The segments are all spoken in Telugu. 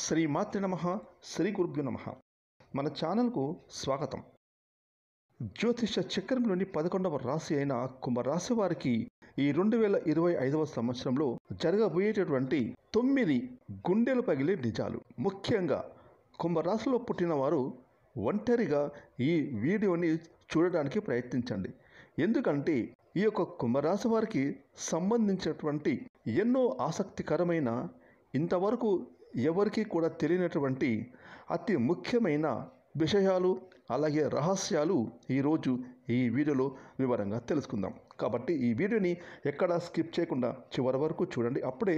శ్రీమాత్రి నమః. శ్రీ గురుభ్యో నమః. మన ఛానల్కు స్వాగతం. జ్యోతిష చక్రంలోని 11వ రాశి అయిన కుంభరాశి వారికి ఈ 2025వ సంవత్సరంలో జరగబోయేటటువంటి 9 గుండెలు పగిలే నిజాలు. ముఖ్యంగా కుంభరాశిలో పుట్టిన వారు ఒంటరిగా ఈ వీడియోని చూడడానికి ప్రయత్నించండి. ఎందుకంటే ఈ యొక్క కుంభరాశి వారికి సంబంధించినటువంటి ఎన్నో ఆసక్తికరమైన, ఇంతవరకు ఎవరికి కూడా తెలియనటువంటి అతి ముఖ్యమైన విషయాలు, అలాగే రహస్యాలు ఈరోజు ఈ వీడియోలో వివరంగా తెలుసుకుందాం. కాబట్టి ఈ వీడియోని ఎక్కడా స్కిప్ చేయకుండా చివరి వరకు చూడండి. అప్పుడే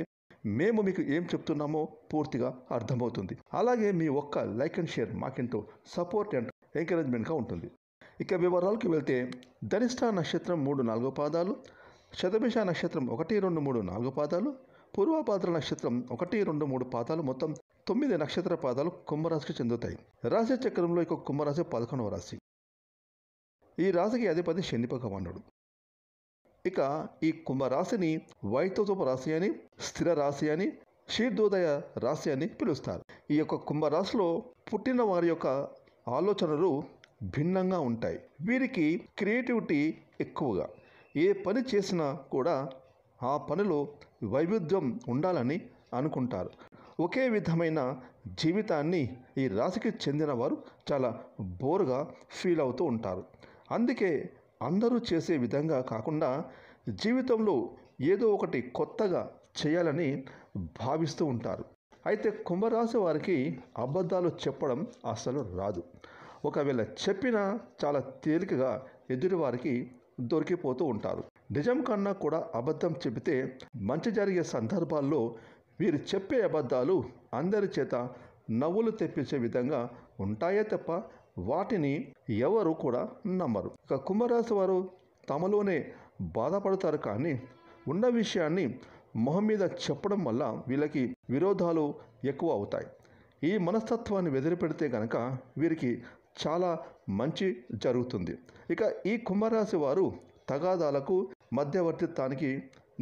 మేము మీకు ఏం చెప్తున్నామో పూర్తిగా అర్థమవుతుంది. అలాగే మీ ఒక్క లైక్ అండ్ షేర్ మాకెంతో సపోర్ట్ అండ్ ఎంకరేజ్మెంట్గా ఉంటుంది. ఇక వివరాలకు వెళ్తే ధనిష్ట నక్షత్రం 3-4 పాదాలు, శతభిష నక్షత్రం 1, 2, 3, 4 పాదాలు, పూర్వభాద్ర నక్షత్రం 1, 2, 3 పాదాలు, మొత్తం 9 నక్షత్ర పాదాలు కుంభరాశికి చెందుతాయి. రాశి చక్రంలో ఇక కుంభరాశి 11వ రాశి. ఈ రాశికి అధిపతి శని భగవానుడు. ఇక ఈ కుంభరాశిని వైతోతోప రాశి అని, స్థిర రాశి అని, శీర్దోదయ రాశి అని పిలుస్తారు. ఈ యొక్క కుంభరాశిలో పుట్టిన వారి యొక్క ఆలోచనలు భిన్నంగా ఉంటాయి. వీరికి క్రియేటివిటీ ఎక్కువగా, ఏ పని చేసినా కూడా ఆ పనిలో వైవిధ్యం ఉండాలని అనుకుంటారు. ఒకే విధమైన జీవితాన్ని ఈ రాశికి చెందిన వారు చాలా బోరుగా ఫీల్ అవుతూ ఉంటారు. అందుకే అందరూ చేసే విధంగా కాకుండా జీవితంలో ఏదో ఒకటి కొత్తగా చేయాలని భావిస్తూ ఉంటారు. అయితే కుంభరాశి వారికి అబద్ధాలు చెప్పడం అసలు రాదు. ఒకవేళ చెప్పినా చాలా తేలికగా ఎదుటివారికి దొరికిపోతూ ఉంటారు. నిజం కన్నా కూడా అబద్ధం చెబితే మంచి జరిగే సందర్భాల్లో వీరు చెప్పే అబద్ధాలు అందరి చేత నవ్వులు తెప్పించే విధంగా ఉంటాయే తప్ప వాటిని ఎవరు కూడా నమ్మరు. ఇక కుంభరాశి వారు తమలోనే బాధపడతారు, కానీ ఉన్న విషయాన్ని మొహం మీద చెప్పడం వల్ల వీళ్ళకి విరోధాలు ఎక్కువ అవుతాయి. ఈ మనస్తత్వాన్ని వదిలిపెడితే కనుక వీరికి చాలా మంచి జరుగుతుంది. ఇక ఈ కుంభరాశి వారు తగాదాలకు మధ్యవర్తిత్వానికి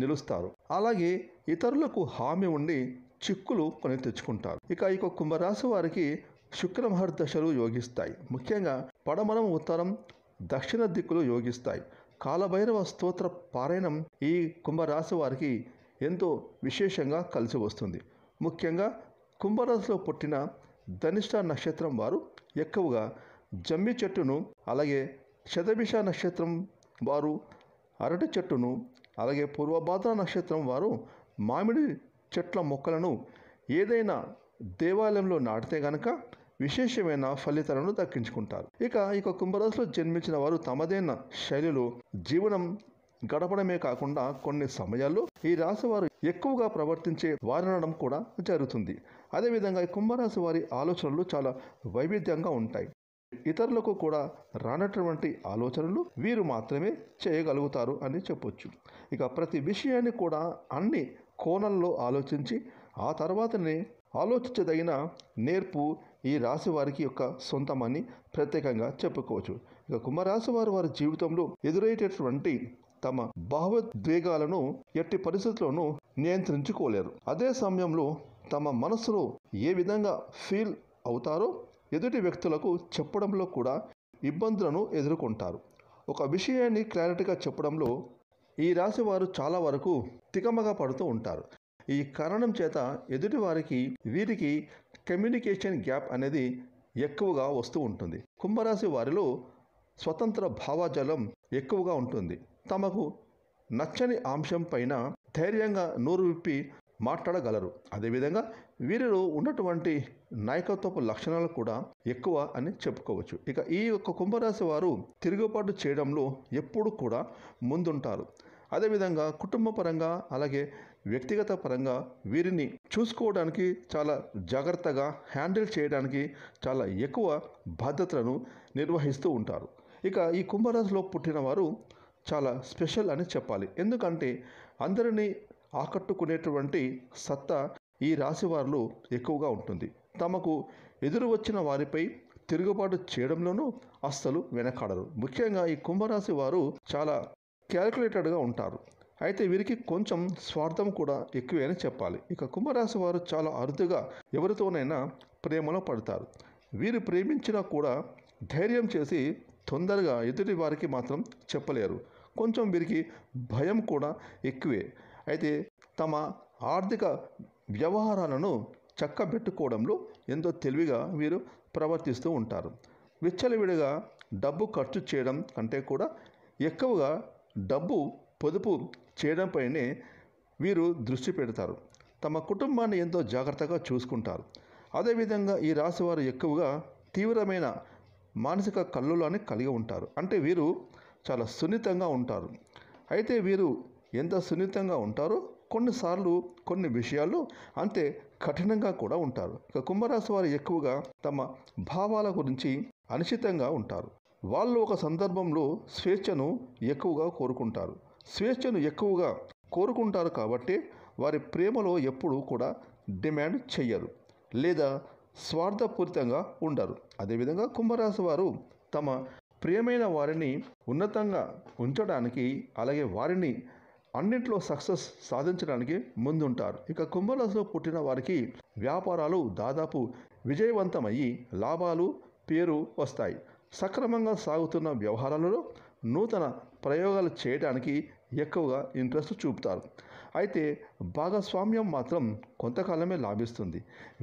నిలుస్తారు. అలాగే ఇతరులకు హామీ ఉండి చిక్కులు కొని తెచ్చుకుంటారు. ఇక ఈ కుంభరాశి వారికి శుక్రమహర్దశలు యోగిస్తాయి. ముఖ్యంగా పడమరం, ఉత్తరం, దక్షిణ దిక్కులు యోగిస్తాయి. కాలభైరవ స్తోత్ర పారాయణం ఈ కుంభరాశి వారికి ఎంతో విశేషంగా కలిసి వస్తుంది. ముఖ్యంగా కుంభరాశిలో పుట్టిన ధనిష్ట నక్షత్రం వారు ఎక్కువగా జమ్మి చెట్టును, అలాగే శతభిష నక్షత్రం వారు అరటి చెట్టును, అలాగే పూర్వభాద్ర నక్షత్రం వారు మామిడి చెట్ల మొక్కలను ఏదైనా దేవాలయంలో నాటితే గనక విశేషమైన ఫలితాలను దక్కించుకుంటారు. ఇక కుంభరాశిలో జన్మించిన వారు తమదైన శైలిలో జీవనం గడపడమే కాకుండా కొన్ని సమయాల్లో ఈ రాశి వారు ఎక్కువగా ప్రవర్తించే వారనడం కూడా జరుగుతుంది. అదేవిధంగా ఈ కుంభరాశి వారి ఆలోచనలు చాలా వైవిధ్యంగా ఉంటాయి. ఇతరులకు కూడా రానటువంటి ఆలోచనలు వీరు మాత్రమే చేయగలుగుతారు అని చెప్పొచ్చు. ఇక ప్రతి విషయాన్ని కూడా అన్ని కోణాల్లో ఆలోచించి ఆ తర్వాతనే ఆలోచించదగిన నేర్పు ఈ రాశి వారికి యొక్క సొంతమని ప్రత్యేకంగా చెప్పుకోవచ్చు. ఇక కుంభరాశి వారి జీవితంలో ఎదురయ్యేటటువంటి తమ భావోద్వేగాలను ఎట్టి పరిస్థితుల్లోనూ నియంత్రించుకోలేరు. అదే సమయంలో తమ మనసులో ఏ విధంగా ఫీల్ అవుతారో ఎదుటి వ్యక్తులకు చెప్పడంలో కూడా ఇబ్బందులను ఎదుర్కొంటారు. ఒక విషయాన్ని క్లారిటీగా చెప్పడంలో ఈ రాశి వారు చాలా వరకు తికమక పడుతూ ఉంటారు. ఈ కారణం చేత ఎదుటి వారికి వీరికి కమ్యూనికేషన్ గ్యాప్ అనేది ఎక్కువగా వస్తూ ఉంటుంది. కుంభరాశి వారిలో స్వతంత్ర భావజాలం ఎక్కువగా ఉంటుంది. తమకు నచ్చని అంశం పైన ధైర్యంగా నోరు విప్పి మాట్లాడగలరు. అదేవిధంగా వీరిలో ఉన్నటువంటి నాయకత్వపు లక్షణాలు కూడా ఎక్కువ అని చెప్పుకోవచ్చు. ఇక ఈ యొక్క కుంభరాశి వారు తిరుగుబాటు చేయడంలో ఎప్పుడు కూడా ముందుంటారు. అదేవిధంగా కుటుంబ పరంగా, అలాగే వ్యక్తిగత పరంగా వీరిని చూసుకోవడానికి చాలా జాగ్రత్తగా హ్యాండిల్ చేయడానికి చాలా ఎక్కువ బాధ్యతలను నిర్వహిస్తూ ఉంటారు. ఇక ఈ కుంభరాశిలో పుట్టిన వారు చాలా స్పెషల్ అని చెప్పాలి. ఎందుకంటే అందరినీ ఆకట్టుకునేటువంటి సత్తా ఈ రాశి వారిలో ఎక్కువగా ఉంటుంది. తమకు ఎదురు వచ్చిన వారిపై తిరుగుబాటు చేయడంలోనూ అస్సలు వెనకాడరు. ముఖ్యంగా ఈ కుంభరాశి వారు చాలా క్యాలిక్యులేటెడ్గా ఉంటారు. అయితే వీరికి కొంచెం స్వార్థం కూడా ఎక్కువే అని చెప్పాలి. ఇక కుంభరాశి వారు చాలా అరుదుగా ఎవరితోనైనా ప్రేమలో పడతారు. వీరు ప్రేమించినా కూడా ధైర్యం చేసి తొందరగా ఎదుటి వారికి మాత్రం చెప్పలేరు. కొంచెం వీరికి భయం కూడా ఎక్కువే. అయితే తమ ఆర్థిక వ్యవహారాలను చక్కబెట్టుకోవడంలో ఎంతో తెలివిగా వీరు ప్రవర్తిస్తూ ఉంటారు. విచ్చలవిడిగా డబ్బు ఖర్చు చేయడం కంటే కూడా ఎక్కువగా డబ్బు పొదుపు చేయడంపైనే వీరు దృష్టి పెడతారు. తమ కుటుంబాన్ని ఎంతో జాగ్రత్తగా చూసుకుంటారు. అదేవిధంగా ఈ రాశివారు ఎక్కువగా తీవ్రమైన మానసిక కల్లోలాన్ని కలిగి ఉంటారు. అంటే వీరు చాలా సున్నితంగా ఉంటారు. అయితే వీరు ఎంత సున్నితంగా ఉంటారో కొన్నిసార్లు కొన్ని విషయాల్లో అంతే కఠినంగా కూడా ఉంటారు. ఇక కుంభరాశి వారు ఎక్కువగా తమ భావాల గురించి అనిశ్చితంగా ఉంటారు. వాళ్ళు ఒక సందర్భంలో స్వేచ్ఛను ఎక్కువగా కోరుకుంటారు. స్వేచ్ఛను ఎక్కువగా కోరుకుంటారు కాబట్టి వారి ప్రేమలో ఎప్పుడూ కూడా డిమాండ్ చెయ్యరు లేదా స్వార్థపూరితంగా ఉండరు. అదేవిధంగా కుంభరాశి వారు తమ ప్రియమైన వారిని ఉన్నతంగా ఉంచడానికి అలాగే వారిని అన్నింటిలో సక్సెస్ సాధించడానికి ముందుంటారు. ఇక కుంభరాశిలో పుట్టిన వారికి వ్యాపారాలు దాదాపు విజయవంతమయ్యి లాభాలు పేరు వస్తాయి. సక్రమంగా సాగుతున్న వ్యవహారాలలో నూతన ప్రయోగాలు చేయడానికి ఎక్కువగా ఇంట్రెస్ట్ చూపుతారు. అయితే భాగస్వామ్యం మాత్రం కొంతకాలమే లాభిస్తుంది.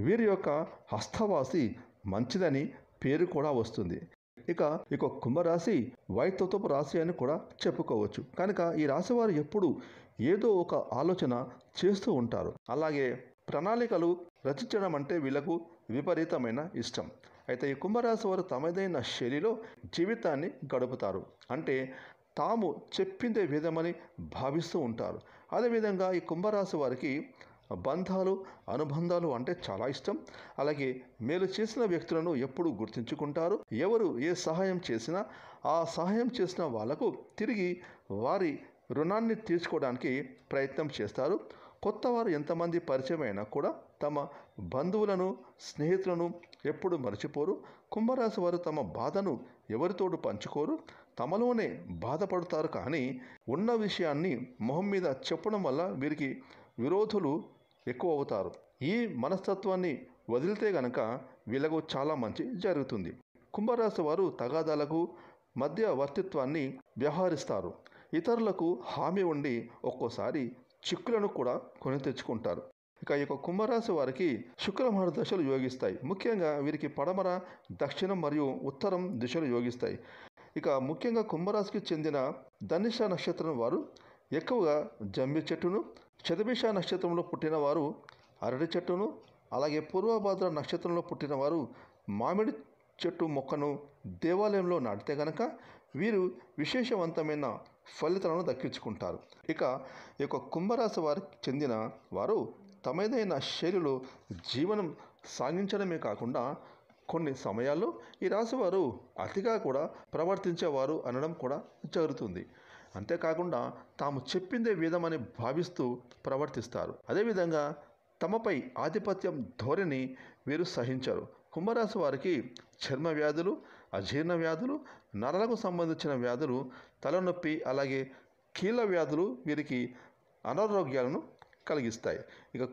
వీరి యొక్క హస్తవాసి మంచిదని పేరు కూడా వస్తుంది. ఇక కుంభరాశి వైతత్వపు రాశి అని కూడా చెప్పుకోవచ్చు. కనుక ఈ రాశి వారు ఎప్పుడు ఏదో ఒక ఆలోచన చేస్తూ ఉంటారు. అలాగే ప్రణాళికలు రచించడం అంటే వీళ్ళకు విపరీతమైన ఇష్టం. అయితే ఈ కుంభరాశి వారు తమదైన శైలిలో జీవితాన్ని గడుపుతారు. అంటే తాము చెప్పిందే వేదమని భావిస్తూ ఉంటారు. అదేవిధంగా ఈ కుంభరాశి వారికి బంధాలు అనుబంధాలు అంటే చాలా ఇష్టం. అలాగే మేలు చేసిన వ్యక్తులను ఎప్పుడూ గుర్తుంచుకుంటారు. ఎవరు ఏ సహాయం చేసినా ఆ సహాయం చేసిన వాళ్లకు తిరిగి వారి రుణాన్ని తీర్చుకోవడానికి ప్రయత్నం చేస్తారు. కొత్త వారు ఎంతమంది పరిచయం అయినా కూడా తమ బంధువులను స్నేహితులను ఎప్పుడు మర్చిపోరు. కుంభరాశి వారు తమ బాధను ఎవరితోడు పంచుకోరు. తమలోనే బాధపడతారు. కానీ ఉన్న విషయాన్ని మొహం మీద చెప్పడం వల్ల వీరికి విరోధులు ఎక్కువ అవుతారు. ఈ మనస్తత్వాన్ని వదిలితే గనక వీళ్ళకు చాలా మంచి జరుగుతుంది. కుంభరాశి వారు తగాదాలకు మధ్యవర్తిత్వాన్ని వ్యవహరిస్తారు. ఇతరులకు హామీ ఉండి ఒక్కోసారి చిక్కులను కూడా కొని తెచ్చుకుంటారు. ఈ కుంభరాశి వారికి శుక్ర మహర్దశలు యోగిస్తాయి. ముఖ్యంగా వీరికి పడమర దక్షిణం మరియు ఉత్తరం దిశలు యోగిస్తాయి. ముఖ్యంగా కుంభరాశికి చెందిన ధనిష్ట నక్షత్రం వారు ఎక్కువగా జమ్మి చెట్టును, శతభిష నక్షత్రంలో పుట్టిన వారు అరటి చెట్టును, అలాగే పూర్వభాద్ర నక్షత్రంలో పుట్టిన వారు మామిడి చెట్టు మొక్కను దేవాలయంలో నాటితే గనక వీరు విశేషవంతమైన ఫలితాలను దక్కించుకుంటారు. ఈ కుంభరాశి వారికి చెందిన వారు తమదైన శైలిలో జీవనం సాగించడమే కాకుండా కొన్ని సమయాల్లో ఈ రాశివారు అతిగా కూడా ప్రవర్తించేవారు అనడం కూడా జరుగుతుంది. అంతేకాకుండా తాము చెప్పిందే వేదమని భావిస్తూ ప్రవర్తిస్తారు. అదేవిధంగా తమపై ఆధిపత్యం ధోరణి వీరు సహించరు. కుంభరాశి వారికి చర్మ వ్యాధులు, అజీర్ణ వ్యాధులు, నరాలకు సంబంధించిన వ్యాధులు, తలనొప్పి అలాగే కీళ్ళ వ్యాధులు వీరికి అనారోగ్యాలను కలిగిస్తాయి.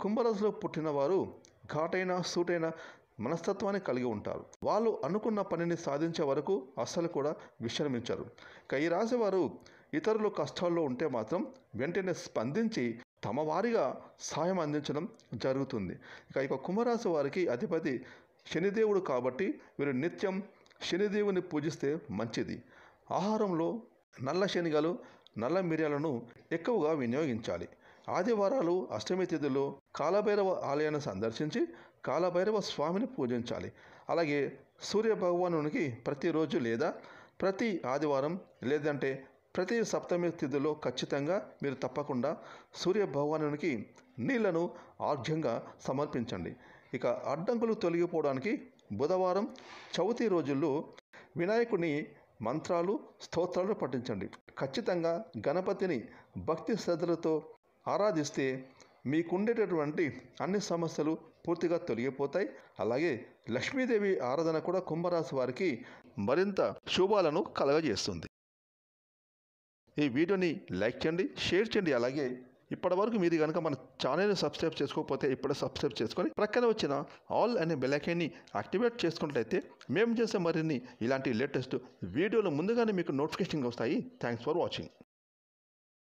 కుంభరాశిలో పుట్టిన వారు ఘాటైన సూటైన మనస్తత్వాన్ని కలిగి ఉంటారు. వాళ్ళు అనుకున్న పనిని సాధించే వరకు అస్సలు కూడా విశ్రమించరు. ఈ రాశి వారు ఇతరులు కష్టాల్లో ఉంటే మాత్రం వెంటనే స్పందించి తమ వారిగా సాయం అందించడం జరుగుతుంది. కుంభరాశి వారికి అధిపతి శనిదేవుడు కాబట్టి వీరు నిత్యం శనిదేవుని పూజిస్తే మంచిది. ఆహారంలో నల్ల శనగలు, నల్ల మిరియాలను ఎక్కువగా వినియోగించాలి. ఆదివారాలు, అష్టమి తిథుల్లో కాలభైరవ ఆలయాన్ని సందర్శించి కాలభైరవ స్వామిని పూజించాలి. అలాగే సూర్య భగవానునికి ప్రతిరోజు లేదా ప్రతి ఆదివారం లేదంటే ప్రతి సప్తమి తిథిలో ఖచ్చితంగా మీరు తప్పకుండా సూర్య భగవానునికి నీళ్లను ఆర్ఘ్యంగా సమర్పించండి. అడ్డంకులు తొలగిపోవడానికి బుధవారం, చవితి రోజుల్లో వినాయకుని మంత్రాలు, స్తోత్రాలు పఠించండి. ఖచ్చితంగా గణపతిని భక్తి శ్రద్ధలతో ఆరాధిస్తే మీకుండేటటువంటి అన్ని సమస్యలు పూర్తిగా తొలగిపోతాయి. అలాగే లక్ష్మీదేవి ఆరాధన కూడా కుంభరాశి వారికి మరింత శుభాలను కలగజేస్తుంది. ఈ వీడియోని లైక్ చేయండి, షేర్ చేయండి. అలాగే ఇప్పటివరకు మీరు కనుక మన ఛానల్ని సబ్స్క్రైబ్ చేసుకోకపోతే ఇప్పుడే సబ్స్క్రైబ్ చేసుకొని ప్రక్కన వచ్చిన ఆల్ అనే బెల్ ఐకాన్ని యాక్టివేట్ చేసుకున్నట్లయితే మేము చేసే మరిన్ని ఇలాంటి లేటెస్ట్ వీడియోలు ముందుగానే మీకు నోటిఫికేషన్ వస్తాయి. Thanks for watching.